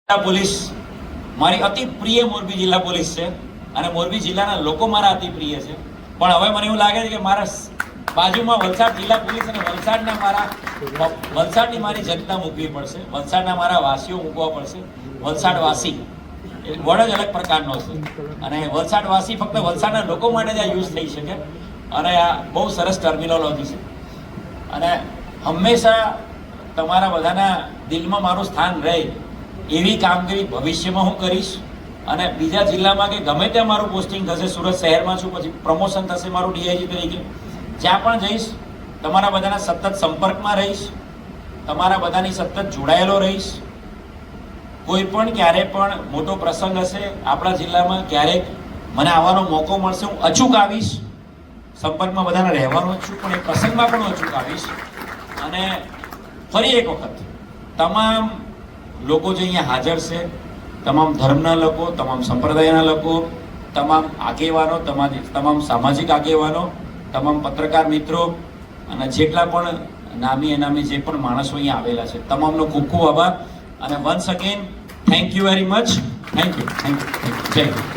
Police મારી અતિ પ્રિય મોરબી જિલ્લા પોલીસ છે અને મોરબી જિલ્લાના લોકો મારા અતિ પ્રિય છે, પણ હવે મને એવું લાગે છે કે મારા બાજુમાં વલસાડ જિલ્લા પોલીસ અને વલસાડની મારી જનતા મૂકવી પડશે, વલસાડના મારા વાસીઓ મૂકવા પડશે. વલસાડ વાસી એ વર્ડ જ અલગ પ્રકારનો છે અને વલસાડ વાસી ફક્ત વલસાડના લોકો માટે જ આ યુઝ થઈ શકે અને આ બહુ સરસ ટર્મિનોલોજી છે અને હંમેશા તમારા બધાના દિલમાં મારું સ્થાન રહે એવી કામગીરી ભવિષ્યમાં હું કરીશ. અને બીજા જિલ્લામાં કે ગમે ત્યાં મારું પોસ્ટિંગ થશે, સુરત શહેરમાં છું, પછી પ્રમોશન થશે મારું ડીઆઈજી તરીકે, જ્યાં પણ જઈશ તમારા બધાના સતત સંપર્કમાં રહીશ, તમારા બધાની સતત જોડાયેલો રહીશ. કોઈ પણ ક્યારે પણ મોટો પ્રસંગ હશે આપણા જિલ્લામાં, ક્યારેક મને આવવાનો મોકો મળશે, હું અચૂક આવીશ. સંપર્કમાં બધાને રહેવાનો જ છું, પણ એ પ્રસંગમાં પણ અચૂક આવીશ. અને ફરી એક વખત તમામ લોકો જે અહીંયા હાજર છે, તમામ ધર્મના લોકો, તમામ સંપ્રદાયના લોકો, તમામ આગેવાનો, તમામ સામાજિક આગેવાનો, તમામ પત્રકાર મિત્રો અને જેટલા પણ નામી અનામી જે પણ માણસો અહીંયા આવેલા છે, તમામનો ખૂબ ખૂબ આભાર. અને once again thank you very much. Thank you. જય હિન્દ.